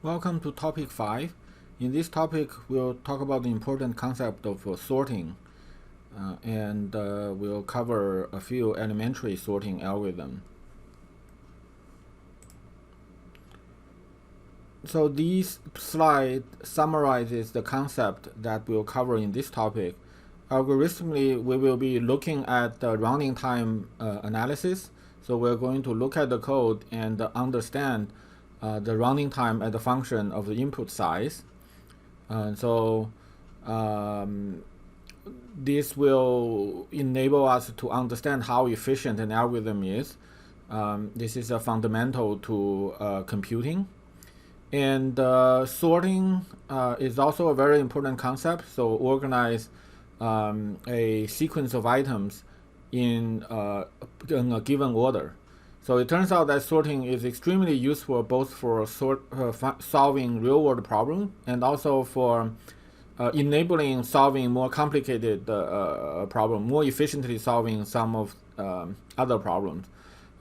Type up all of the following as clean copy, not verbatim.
Welcome to topic 5. In this topic, we'll talk about the important concept of sorting, and we'll cover a few elementary sorting algorithms. So this slide summarizes the concept that we'll cover in this topic. Algorithmically, we will be looking at the running time analysis. So we're going to look at the code and understand the running time as a function of the input size. This will enable us to understand how efficient an algorithm is. This is a fundamental to computing. And sorting is also a very important concept. So organize a sequence of items in a given order. So it turns out that sorting is extremely useful both for solving real-world problems and also for enabling solving more complicated problems, more efficiently solving some of other problems.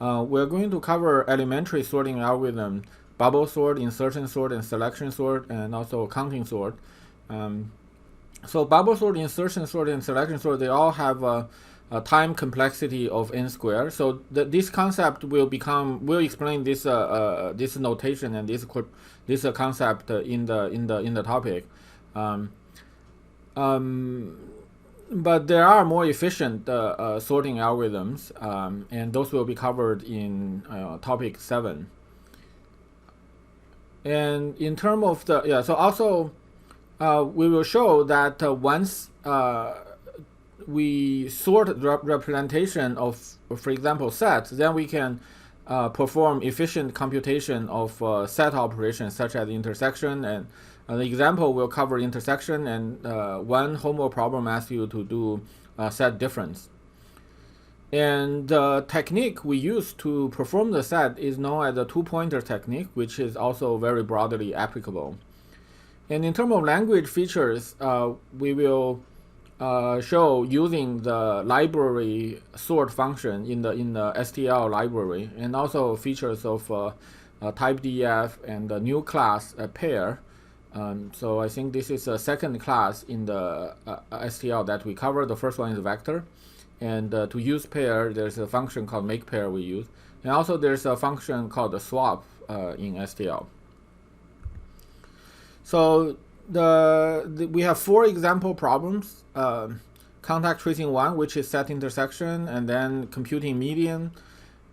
We're going to cover elementary sorting algorithm, bubble sort, insertion sort, and selection sort, and also counting sort. So bubble sort, insertion sort, and selection sort, they all have a time complexity of n squared. So this concept will explain this this notation and this concept in the topic. But there are more efficient sorting algorithms, and those will be covered in topic 7. And in terms of the so also we will show that once we sort representation of, for example, sets, then we can perform efficient computation of set operations such as intersection. And the example will cover intersection, and one homework problem asks you to do set difference. And the technique we use to perform the set is known as the two-pointer technique, which is also very broadly applicable. And in terms of language features, we will show using the library sort function in the STL library, and also features of type def and the new class pair. So I think this is a second class in the STL that we cover. The first one is vector, and to use pair, there's a function called make pair we use, and also there's a function called the swap in STL. So we have 4 example problems. Contact tracing 1, which is set intersection, and then computing median.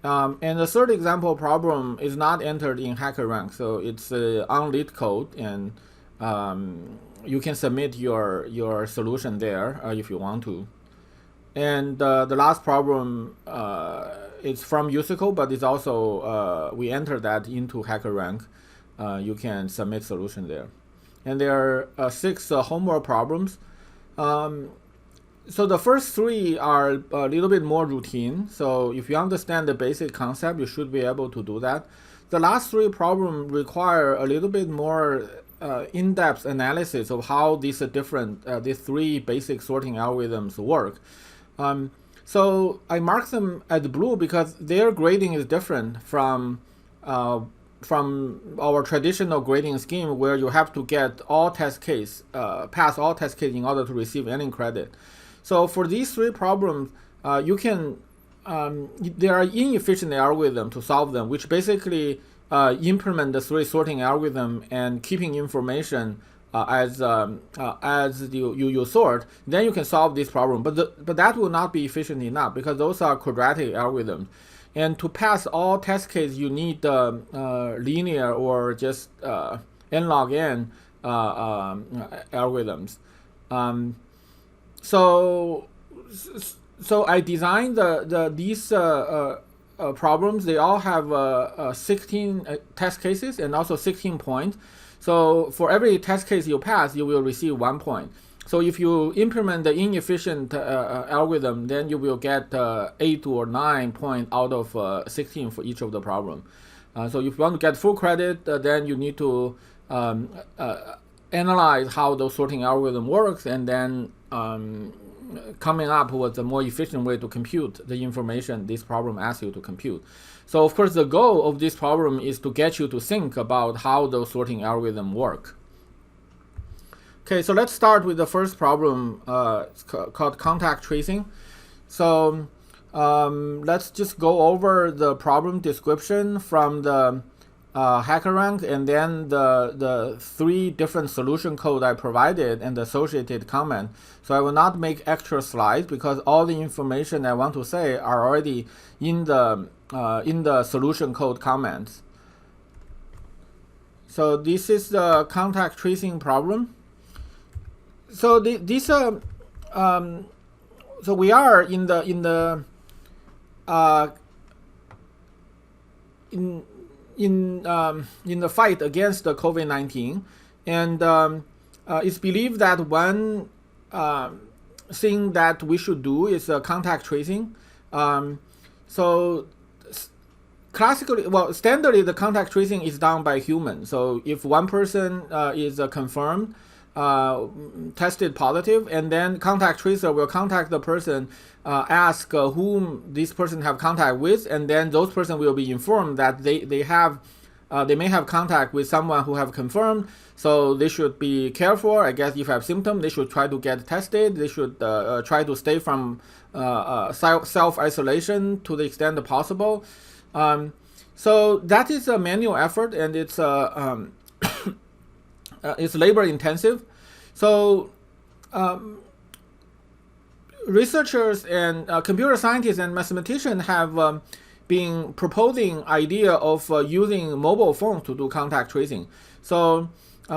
And the third example problem is not entered in HackerRank, so it's unlit code, and you can submit your solution there if you want to. And the last problem is from USICO, but it's also we enter that into HackerRank. You can submit solution there. And there are 6 homework problems. So the first 3 are a little bit more routine. So if you understand the basic concept, you should be able to do that. The last 3 problems require a little bit more in-depth analysis of how these these 3 basic sorting algorithms work. So I mark them as blue because their grading is different from our traditional grading scheme, where you have to get all test case, pass all test case in order to receive any credit. So for these 3 problems, you can there are inefficient algorithms to solve them, which basically implement the 3 sorting algorithm and keeping information as you sort. Then you can solve this problem, but that will not be efficient enough because those are quadratic algorithms. And to pass all test cases, you need linear or just n log n algorithms. So I designed these problems. They all have 16 test cases and also 16 points. So for every test case you pass, you will receive 1 point. So if you implement the inefficient algorithm, then you will get 8 or 9 points out of 16 for each of the problem. So if you want to get full credit, then you need to analyze how the sorting algorithm works, and then coming up with a more efficient way to compute the information this problem asks you to compute. So of course, the goal of this problem is to get you to think about how those sorting algorithms work. Okay, so let's start with the first problem called contact tracing. So let's just go over the problem description from the HackerRank, and then the 3 different solution code I provided and the associated comment. So I will not make extra slides because all the information I want to say are already in the solution code comments. So this is the contact tracing problem. So so we are in the fight against the COVID-19, and it's believed that one thing that we should do is contact tracing. So classically, well, standardly the contact tracing is done by humans. So if one person is confirmed tested positive, and then contact tracer will contact the person, ask whom this person have contact with, and then those person will be informed that they may have contact with someone who have confirmed, so they should be careful. I guess if you have symptoms, they should try to get tested. They should try to stay from self-isolation to the extent possible. So that is a manual effort, and it's it's labor intensive. So researchers and computer scientists and mathematicians have been proposing idea of using mobile phones to do contact tracing. So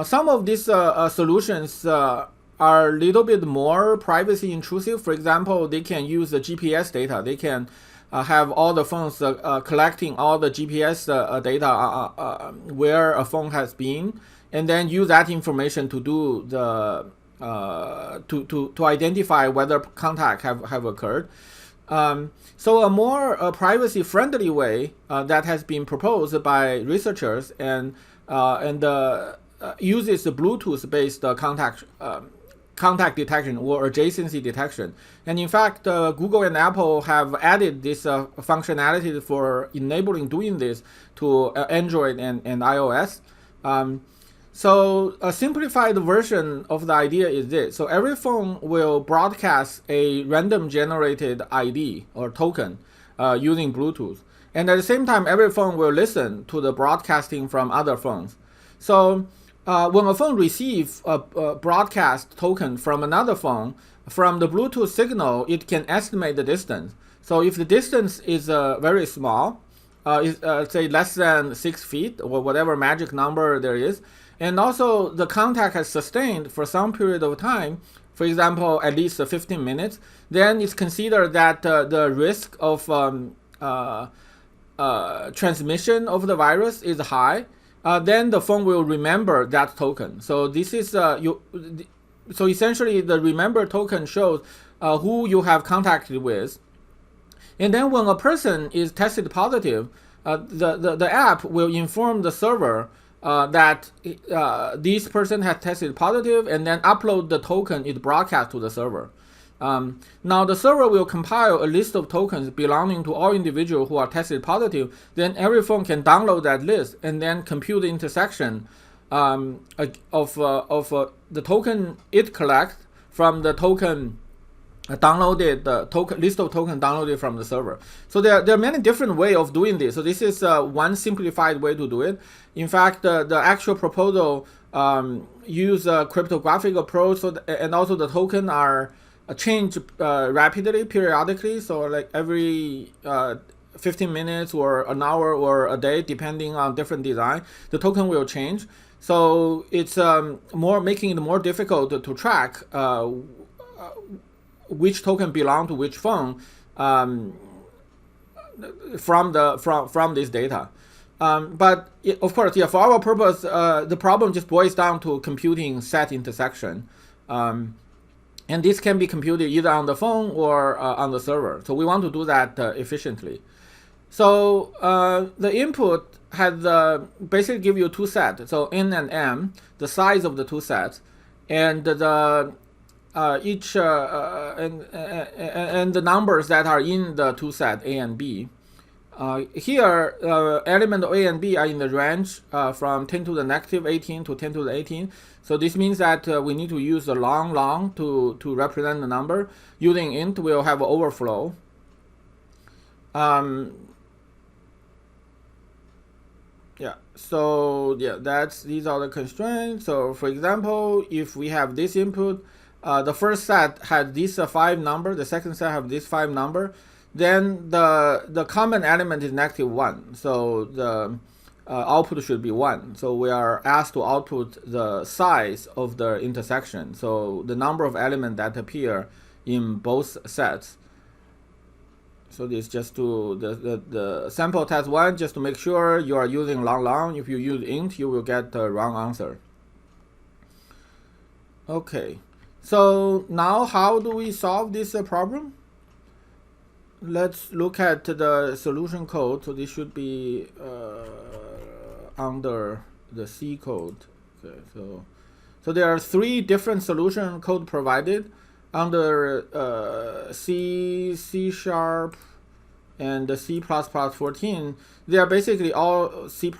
some of these solutions are a little bit more privacy intrusive. For example, they can use the GPS data. They can have all the phones collecting all the GPS data where a phone has been, and then use that information to do the to identify whether contact have occurred. So a more privacy-friendly way that has been proposed by researchers and uses the Bluetooth-based contact detection or adjacency detection. And in fact, Google and Apple have added this functionality for enabling doing this to Android and iOS. So a simplified version of the idea is this. So every phone will broadcast a random generated ID or token using Bluetooth. And at the same time, every phone will listen to the broadcasting from other phones. So when a phone receives a broadcast token from another phone, from the Bluetooth signal, it can estimate the distance. So if the distance is very small, say less than 6 feet or whatever magic number there is, and also the contact has sustained for some period of time, for example, at least 15 minutes, then it's considered that the risk of transmission of the virus is high. Then the phone will remember that token. So this is so essentially the remember token shows who you have contacted with. And then when a person is tested positive, the app will inform the server that this person has tested positive, and then upload the token it broadcast to the server. Now the server will compile a list of tokens belonging to all individuals who are tested positive. Then every phone can download that list and then compute the intersection of the token it collects from the token downloaded, the token list of tokens downloaded from the server. So there are many different ways of doing this. So this is one simplified way to do it. In fact, the actual proposal use a cryptographic approach, and also the token are changed rapidly, periodically. So like every 15 minutes or an hour or a day, depending on different design, the token will change. So it's making it more difficult to track which token belong to which phone from this data. But of course, yeah, for our purpose, the problem just boils down to computing set intersection. And this can be computed either on the phone or on the server. So we want to do that efficiently. So the input has basically give you two sets. So N and M, the size of the two sets, and the each and the numbers that are in the two set A and B. Here, element A and B are in the range from 10 to the negative 18 to 10 to the 18. So this means that we need to use the long to represent the number. Using int, we'll have an overflow. Yeah, so yeah, these are the constraints. So for example, if we have this input, the first set had this 5 number, the second set have this 5 number, then the common element is -1. So the output should be 1. So we are asked to output the size of the intersection. So the number of elements that appear in both sets. So this just to the sample test 1, just to make sure you are using long. If you use int, you will get the wrong answer. Okay, so now how do we solve this problem? Let's look at the solution code. So this should be under the C code. Okay, so there are 3 different solution code provided under C, C#, and the C++14. They are basically all C++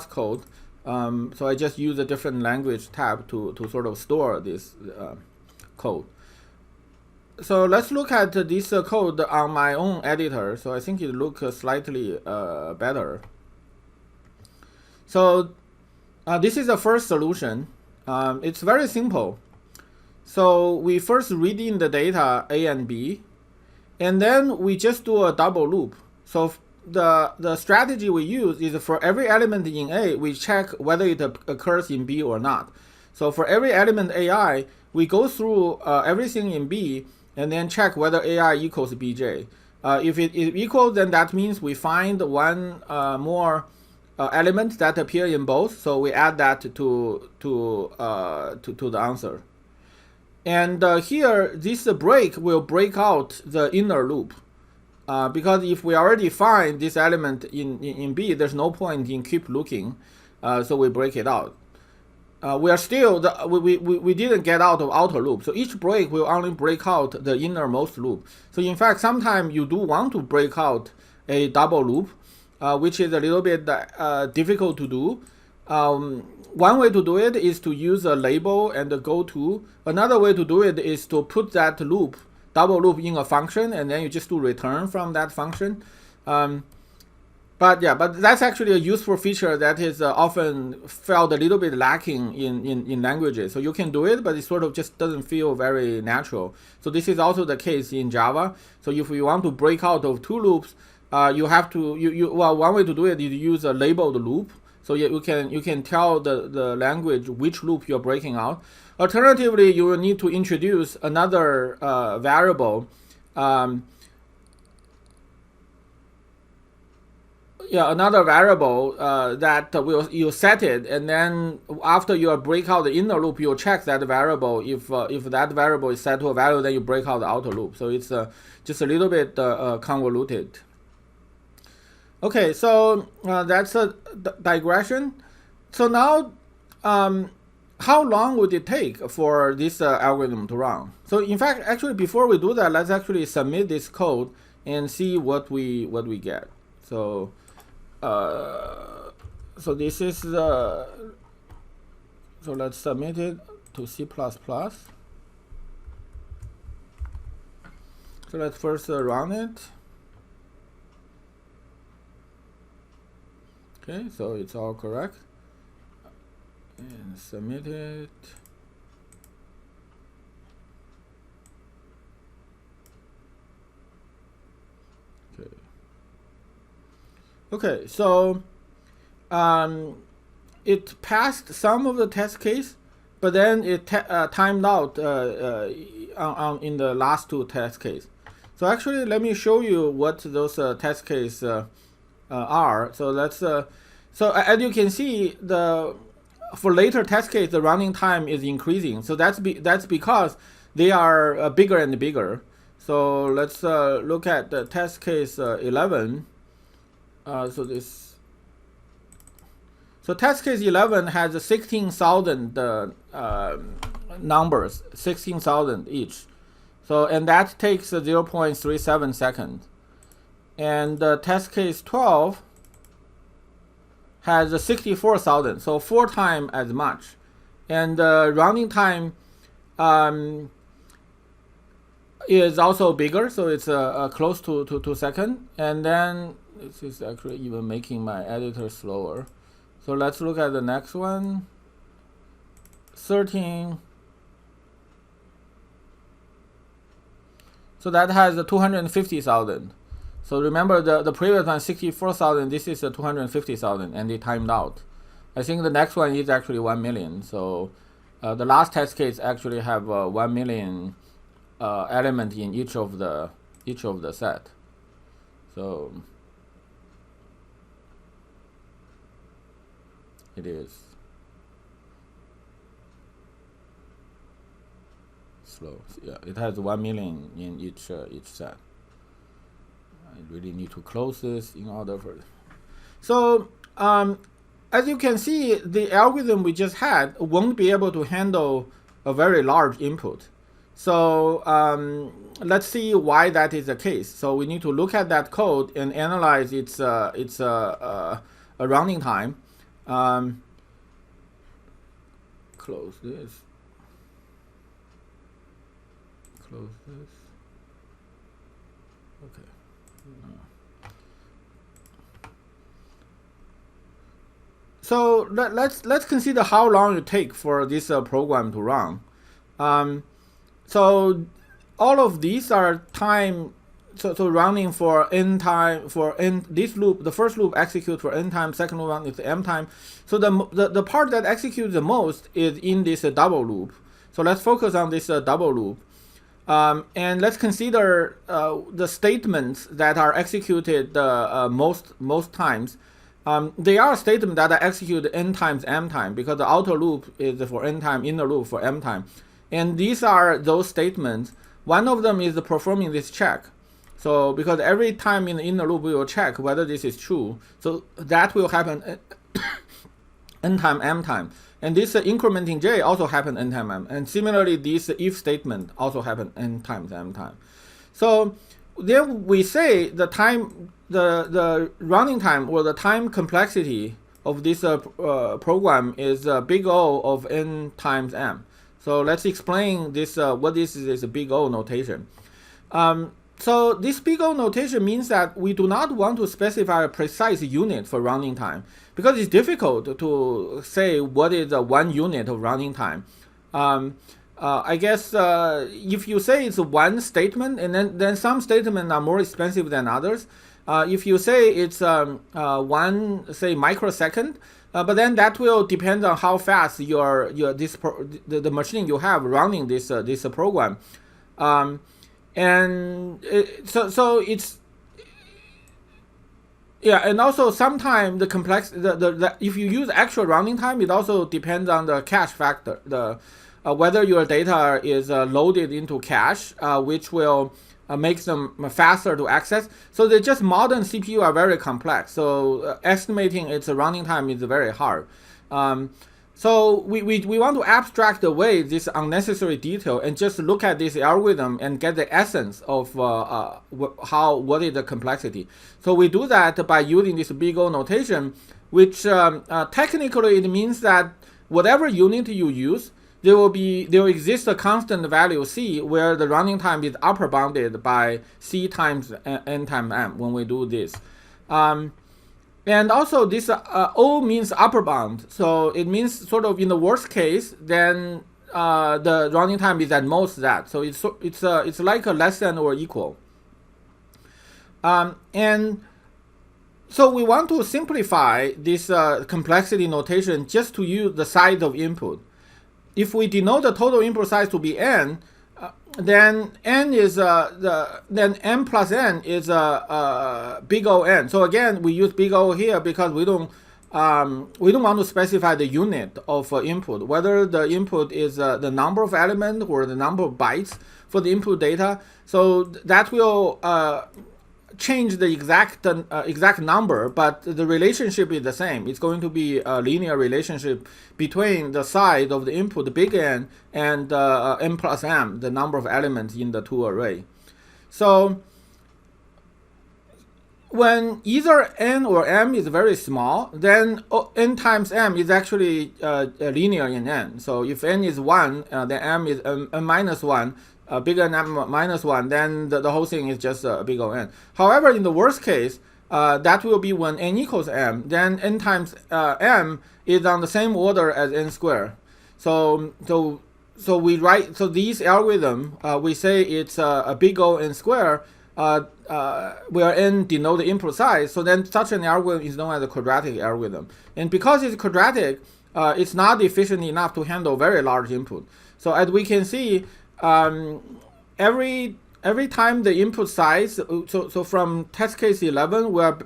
code. So I just use a different language tab to sort of store this code. So let's look at this code on my own editor. So I think it looks slightly better. So this is the first solution. It's very simple. So we first read in the data A and B, and then we just do a double loop. So the strategy we use is for every element in A, we check whether it occurs in B or not. So for every element AI, we go through everything in B and then check whether AI equals BJ. If it is equal, then that means we find one more element that appear in both. So we add that to the answer. And here, this break will break out the inner loop. Because if we already find this element in B, there's no point in keep looking. So we break it out. We are still, we didn't get out of outer loop. So each break will only break out the innermost loop. So in fact, sometimes you do want to break out a double loop, which is a little bit difficult to do. One way to do it is to use a label and a goto. Another way to do it is to put that loop, double loop, in a function, and then you just do return from that function. But that's actually a useful feature that is often felt a little bit lacking in languages. So you can do it, but it sort of just doesn't feel very natural. So this is also the case in Java. So if you want to break out of 2 loops, you have to, well, one way to do it is to use a labeled loop. So you can tell the language which loop you're breaking out. Alternatively, you will need to introduce another variable. Another variable that you set it, and then after you break out the inner loop, you'll check that variable. If that variable is set to a value, then you break out the outer loop. So it's just a little bit convoluted. Okay, so that's a digression. So now, how long would it take for this algorithm to run? So in fact, actually, before we do that, let's actually submit this code and see what we get. So so this is the, so let's submit it to C++. So let's first run it. Okay, so it's all correct. And submit it. Okay, so it passed some of the test case, but then it timed out in the last 2 test case. So actually, let me show you what those test case are. So let's so as you can see, for later test case, the running time is increasing. So that's because they are bigger and bigger. So let's look at the test case 11. So test case 11 has 16,000 numbers, 16,000 each. So and that takes 0.37 seconds. and test case 12 has 64,000, so 4 times as much. And running time is also bigger, so it's close to 2 seconds. And then this is actually even making my editor slower. So let's look at the next one. 13. So that has 250,000. So remember the previous one 64,000. This is 250,000, and it timed out. I think the next one is actually 1 million. So the last test case actually have 1 million element in each of the set. So it is slow. Yeah, it has 1 million in each set. I really need to close this in order for. So as you can see, the algorithm we just had won't be able to handle a very large input. So let's see why that is the case. So we need to look at that code and analyze its running time. Close this. Close this. Okay. So let's consider how long it takes for this program to run. So all of these are time. So running for n time for n. This loop, the first loop executes for n time. Second one is m time. So the part that executes the most is in this double loop. So let's focus on this double loop. And let's consider the statements that are executed most times. They are statements that are executed n times m time, because the outer loop is for n time, inner loop for m time. And these are those statements. One of them is performing this check. So because every time in the inner loop we will check whether this is true. So that will happen n time m time. And this incrementing j also happen n time m. And similarly, this if statement also happen n times m time. So then we say the time, the running time or the time complexity of this program is big O of n times m. So let's explain this. What this is a big O notation. So this big O notation means that we do not want to specify a precise unit for running time, because it's difficult to say what is 1 unit of running time. I guess if you say it's one statement, and then some statements are more expensive than others. If you say it's 1, say, microsecond, but then that will depend on how fast the machine you have running this program. And so it's, yeah, and also sometimes the complex if you use actual running time, it also depends on the cache factor, whether your data is loaded into cache, which will make them faster to access. So they just modern CPU are very complex. So estimating its running time is very hard. So we want to abstract away this unnecessary detail and just look at this algorithm and get the essence of what is the complexity. So we do that by using this big O notation, which technically it means that whatever unit you use, there will exist a constant value c where the running time is upper bounded by c times n times m when we do this. And also this O means upper bound, so it means sort of in the worst case, then the running time is at most that. So it's like a less than or equal. And so we want to simplify this complexity notation just to use the size of input. If we denote the total input size to be n, then n is then m plus n is big O n. So again, we use big O here because we don't want to specify the unit of input, whether the input is the number of elements or the number of bytes for the input data. So that will change the exact number, but the relationship is the same. It's going to be a linear relationship between the size of the input, the big N, and n plus m, the number of elements in the two array. So when either n or m is very small, then n times m is actually linear in n. So if n is 1, then m is n minus 1, bigger than m minus 1, then the whole thing is just a big O n. However, in the worst case, that will be when n equals m, then n times m is on the same order as n squared. So these algorithm, we say it's a big O n squared, where n denote the input size. So then such an algorithm is known as a quadratic algorithm. And because it's quadratic, it's not efficient enough to handle very large input. So as we can see, every time the input size, so from test case 11, we're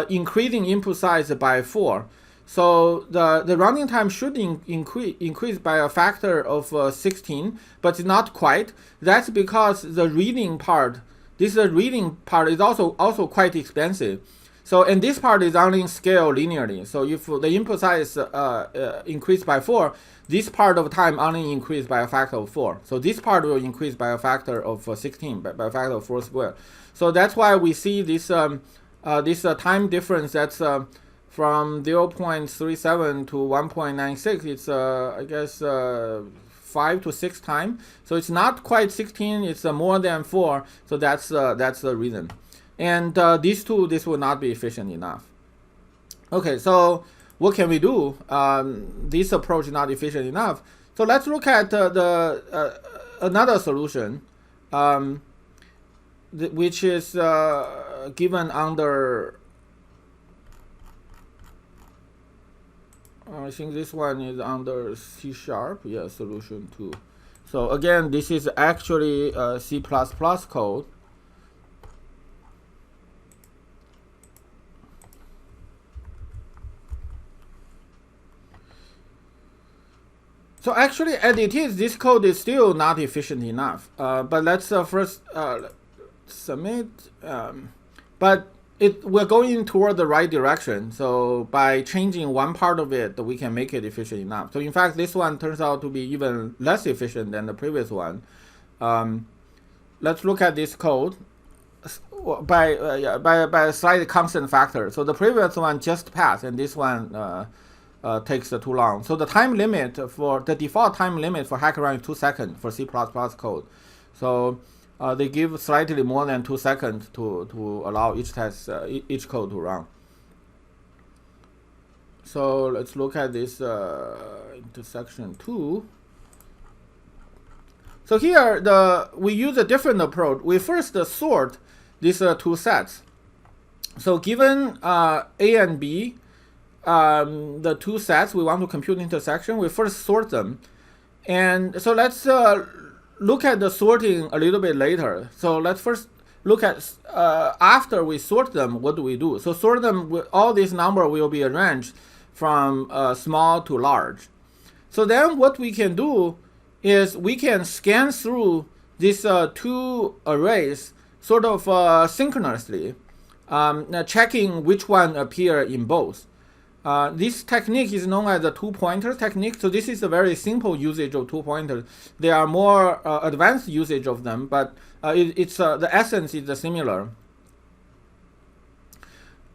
increasing input size by 4. So the running time should increase by a factor of 16, but not quite. That's because the reading part, this reading part is also quite expensive. So, and this part is only scale linearly. So if the input size increased by 4, this part of time only increased by a factor of 4. So this part will increase by a factor of 16, by a factor of 4 squared. So that's why we see this time difference that's from 0.37 to 1.96. It's I guess 5 to 6 times. So it's not quite 16. It's more than 4. So that's the reason. And this will not be efficient enough. Okay, so what can we do? This approach is not efficient enough. So let's look at another solution, which is given under. I think this one is under C#. Yeah, solution 2. So again, this is actually C++ code. So actually, as it is, this code is still not efficient enough. But let's first submit. But we're going toward the right direction. So by changing one part of it, we can make it efficient enough. So in fact, this one turns out to be even less efficient than the previous one. Let's look at this code by a slight constant factor. So the previous one just passed, and this one takes too long. So the time limit for the default time limit for HackerRun is 2 seconds for C++ code. So they give slightly more than 2 seconds to allow each test, each code to run. So let's look at this intersection 2. So here we use a different approach. We first sort these two sets. So given A and B, the two sets we want to compute intersection, we first sort them. And so let's look at the sorting a little bit later. So let's first look at after we sort them, what do we do? So sort them, all these numbers will be arranged from small to large. So then what we can do is we can scan through these two arrays sort of synchronously, checking which one appear in both. This technique is known as the two-pointers technique. So this is a very simple usage of two-pointers. There are more advanced usage of them, but the essence is similar.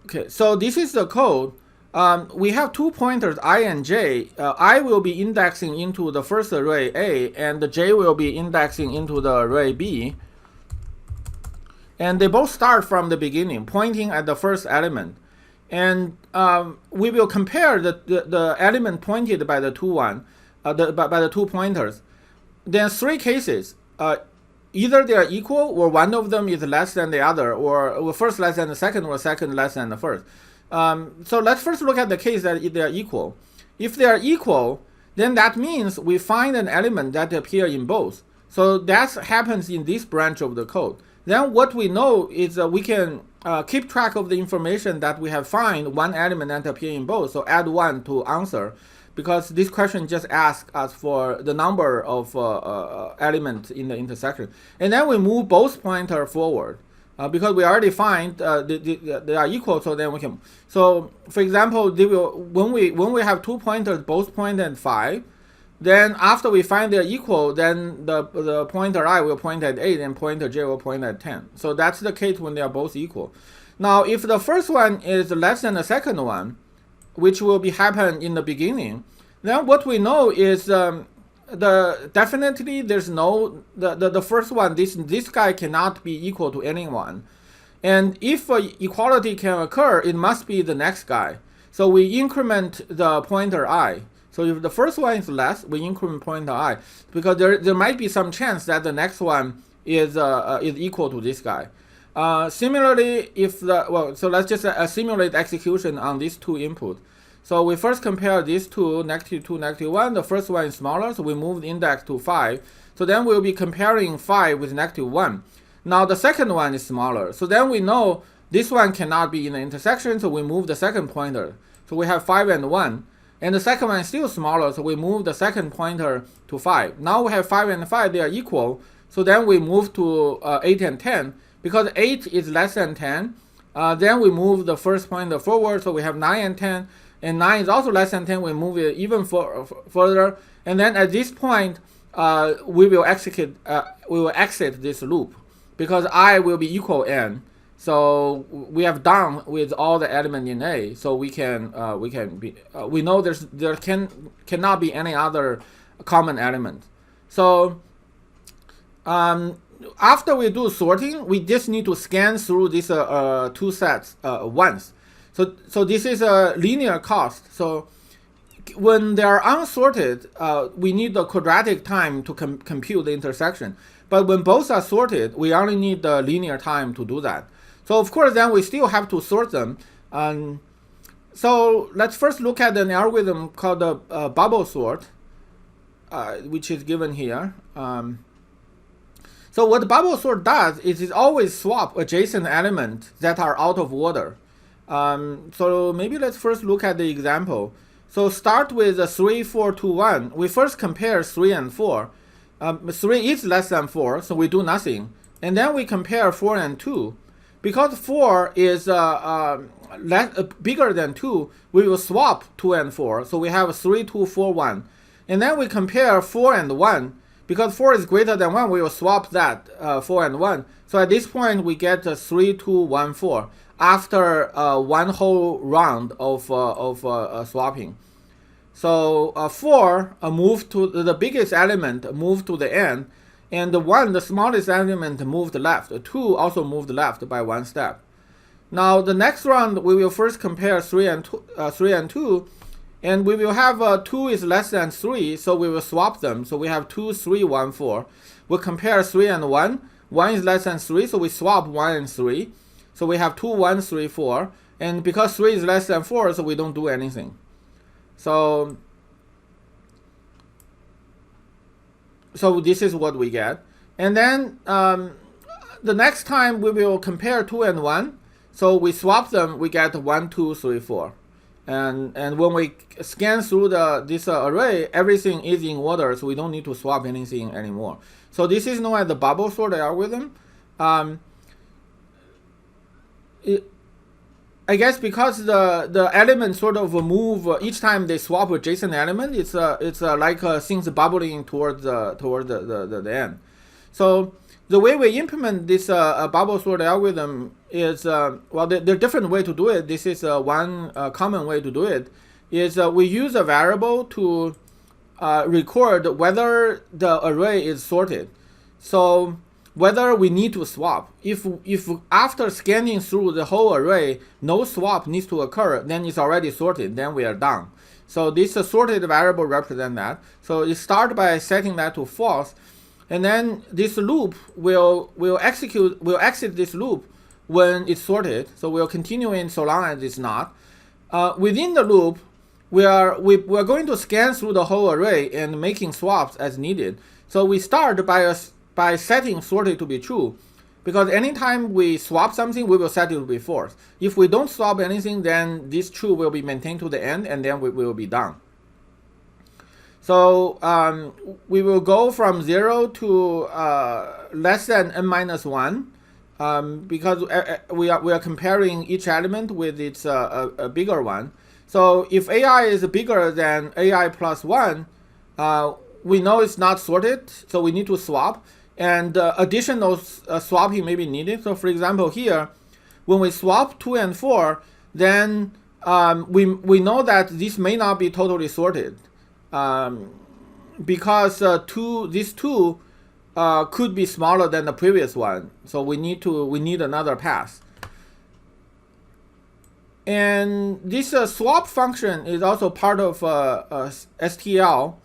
Okay, so this is the code. We have 2 pointers, I and j. I will be indexing into the first array A, and the j will be indexing into the array B. And they both start from the beginning, pointing at the first element. And we will compare the element pointed by the by the 2 pointers. Then 3 cases. Either they are equal, or one of them is less than the other, or first less than the second, or second less than the first. So let's first look at the case that they are equal. If they are equal, then that means we find an element that appears in both. So that happens in this branch of the code. Then what we know is we can keep track of the information that we have find one element that appears in both. So add 1 to answer, because this question just asks us for the number of elements in the intersection. And then we move both pointers forward. Because we already find they are equal, so then we can. So for example, when we have 2 pointers, both point at 5, then after we find they're equal, then the pointer I will point at 8 and pointer j will point at 10. So that's the case when they are both equal. Now, if the first one is less than the second one, which will be happen in the beginning, then what we know is definitely there's no the first one, this guy cannot be equal to anyone, and if equality can occur, it must be the next guy. So we increment the pointer I. So if the first one is less, we increment pointer I, because there might be some chance that the next one is equal to this guy. Similarly, if so let's just simulate execution on these two inputs. So we first compare these two, -2, -1. The first one is smaller, so we move the index to 5. So then we'll be comparing 5 with -1. Now the second one is smaller, so then we know this one cannot be in the intersection, so we move the second pointer. So we have 5 and 1. And the second one is still smaller, so we move the second pointer to 5. Now we have 5 and 5, they are equal. So then we move to 8 and 10. Because 8 is less than 10, then we move the first pointer forward, so we have 9 and 10. And 9 is also less than 10, we move it even further. And then at this point, we will exit this loop, because I will be equal n. So we have done with all the elements in A. So we know there cannot be any other common element. So after we do sorting, we just need to scan through these two sets once. So this is a linear cost. So when they are unsorted, we need the quadratic time to compute the intersection. But when both are sorted, we only need the linear time to do that. So of course, then we still have to sort them. So let's first look at an algorithm called the bubble sort, which is given here. So what bubble sort does is it always swap adjacent elements that are out of order. So maybe let's first look at the example. So start with 3, 4, 2, 1. We first compare 3 and 4. 3 is less than 4, so we do nothing. And then we compare 4 and 2. Because 4 is bigger than 2, we will swap 2 and 4. So we have 3, 2, 4, 1. And then we compare 4 and 1. Because 4 is greater than 1, we will swap that 4 and 1. So at this point, we get 3, 2, 1, 4 after one whole round of swapping. So 4 moved to the biggest element, moved to the end, and the 1, the smallest element, moved left. 2 also moved left by 1 step. Now the next round, we will first compare 3 and 2, and we will have 2 is less than 3, so we will swap them. So we have 2, 3, 1, 4. We'll compare 3 and 1. 1 is less than 3, so we swap 1 and 3. So we have 2, 1, 3, 4. And because 3 is less than 4, so we don't do anything. So this is what we get. And then the next time we will compare 2 and 1. So we swap them, we get 1, 2, 3, 4. And when we scan through this array, everything is in order, so we don't need to swap anything anymore. So this is known as the bubble sort algorithm. I guess because the elements sort of move each time they swap adjacent element, it's like things bubbling towards the end. So the way we implement this bubble sort algorithm is, well, there are different ways to do it. This is one common way to do it, is we use a variable to record whether the array is sorted. So whether we need to swap. If after scanning through the whole array, no swap needs to occur, then it's already sorted, then we are done. So this sorted variable represents that. So it starts by setting that to false. And then this loop will exit this loop when it's sorted. So we'll continue in so long as it's not. Within the loop, we're going to scan through the whole array and making swaps as needed. So we start by setting sorted to be true, because anytime we swap something, we will set it to be false. If we don't swap anything, then this true will be maintained to the end, and then we will be done. So we will go from 0 to less than n minus 1, because we are comparing each element with its a bigger one. So if AI is bigger than AI plus 1, we know it's not sorted, so we need to swap. And additional swapping may be needed. So for example, here, when we swap 2 and 4, then we know that this may not be totally sorted, because these two could be smaller than the previous one. So we need another pass. And this swap function is also part of STL.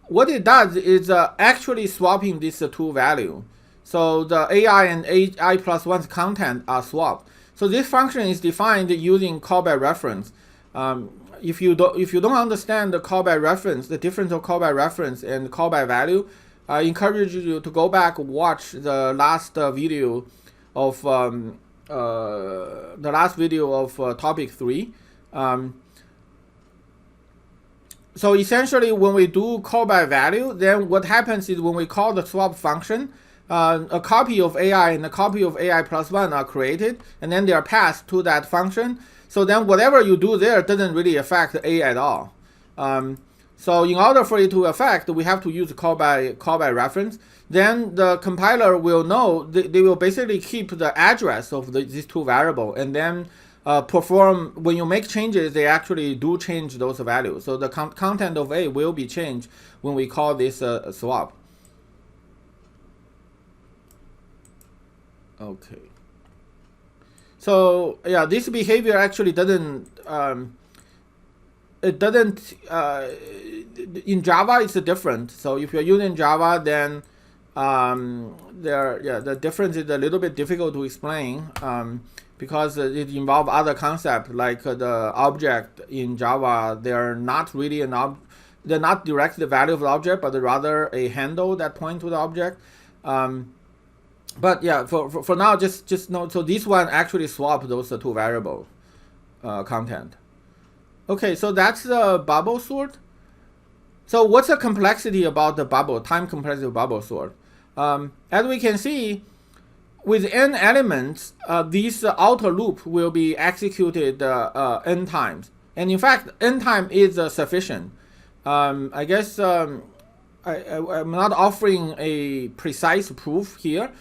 What it does is actually swapping these two values. So the AI and AI plus 1's content are swapped. So this function is defined using callback reference. If you don't understand the callback reference, the difference of callback reference and callback value, I encourage you to go back and watch the last video of topic 3. So essentially, when we do callback value, then what happens is when we call the swap function, a copy of AI and a copy of AI plus 1 are created, and then they are passed to that function. So then whatever you do there doesn't really affect A at all. So in order for it to affect, we have to use callback reference. Then the compiler will know, they will basically keep the address of these two variables, and then perform, when you make changes, they actually do change those values. So the content of A will be changed when we call this swap. Okay. So yeah, this behavior actually doesn't, in Java it's different. So if you're using Java, then the difference is a little bit difficult to explain, because it involves other concepts like the object in Java. They're not really they're not directly the value of the object, but rather a handle that points to the object. But yeah, for now, just know. So this one actually swap those two variable content. Okay, so that's the bubble sort. So what's the complexity about the time complexity of bubble sort? As we can see, with n elements, this outer loop will be executed n times. And in fact, n time is sufficient. I guess I'm not offering a precise proof here,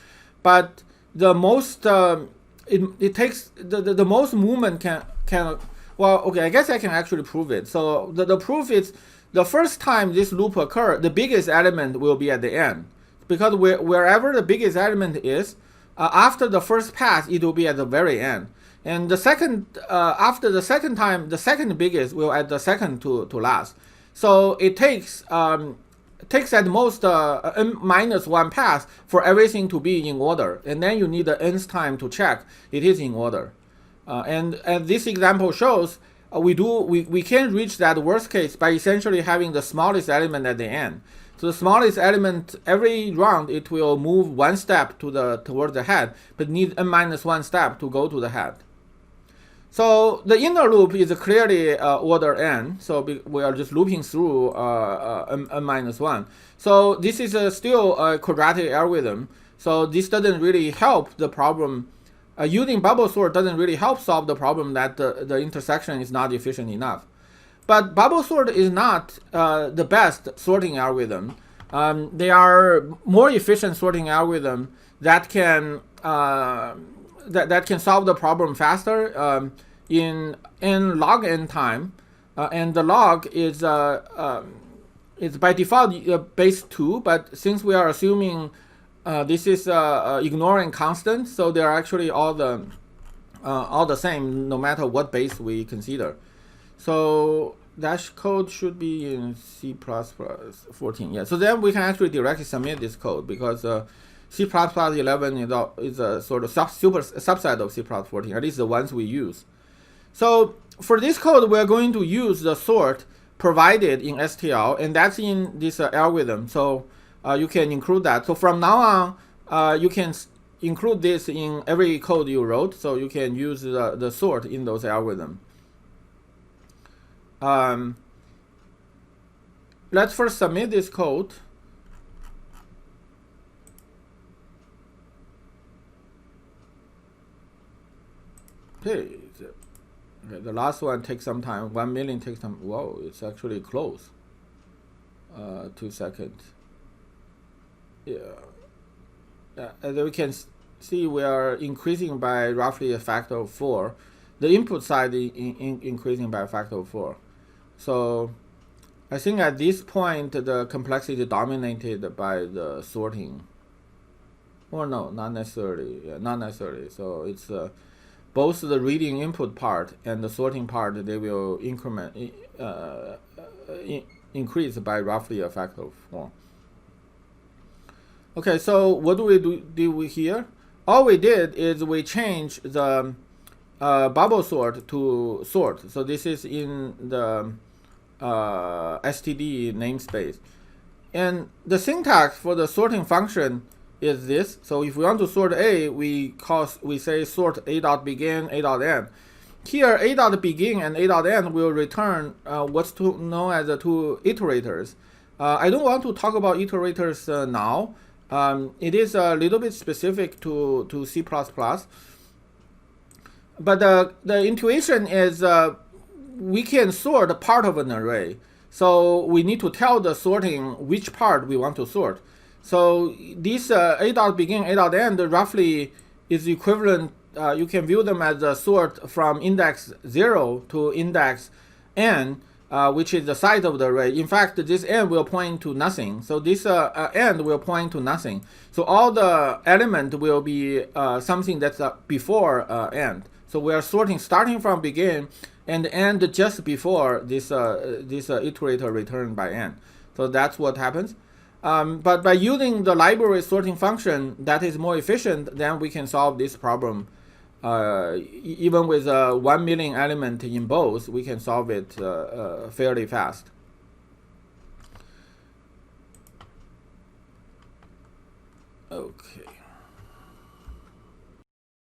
but the most it takes the most movement can well, okay, I guess I can actually prove it. So the proof is, the first time this loop occurs, the biggest element will be at the end, because wherever the biggest element is, after the first pass, it will be at the very end. And the second, after the second time, the second biggest will at the second to last. So it takes at most n minus 1 pass for everything to be in order, and then you need the nth time to check it is in order. And as this example shows, we can reach that worst case by essentially having the smallest element at the end. So the smallest element, every round it will move one step towards the head, but need n minus 1 step to go to the head. So the inner loop is clearly order n, so we are just looping through n minus 1. So this is still a quadratic algorithm. So this doesn't really help the problem. Using bubble sort doesn't really help solve the problem that the intersection is not efficient enough. But bubble sort is not the best sorting algorithm. They are more efficient sorting algorithm that can that can solve the problem faster in log n time, and the log is by default base 2. But since we are assuming this is ignoring constant, so they are actually all the same no matter what base we consider. So dash code should be in C++14. Yeah, so then we can actually directly submit this code, because C++11 is a sort of subset of C++14, at least the ones we use. So for this code, we're going to use the sort provided in STL, and that's in this algorithm. So you can include that. So from now on, you can include this in every code you wrote, so you can use the sort in those algorithms. Let's first submit this code. Okay, the last one takes some time. 1 million takes some. Whoa, it's actually close. 2 seconds. Yeah. And then we can see we are increasing by roughly a factor of 4. The input side increasing by a factor of 4. So I think at this point the complexity dominated by the sorting. Or no, not necessarily. Yeah, not necessarily. So it's both the reading input part and the sorting part, they will increase by roughly a factor of 4. Okay, so what do we do here? All we did is we changed the bubble sort to sort. So this is in the std namespace. And the syntax for the sorting function is this. So if we want to sort A, we say sort a.begin, a.end. Here, a.begin and a.end will return what's known as the two iterators. I don't want to talk about iterators now. It is a little bit specific to C++. But the intuition is we can sort part of an array. So we need to tell the sorting which part we want to sort. So this a.begin, a.end roughly is equivalent. You can view them as a sort from index 0 to index n, which is the size of the array. In fact, this n will point to nothing. So this end will point to nothing. So all the element will be something that's before end. So we are sorting starting from begin and end just before this iterator returned by n. So that's what happens. But by using the library sorting function that is more efficient, then we can solve this problem. Even with 1 million element in both, we can solve it fairly fast. Okay.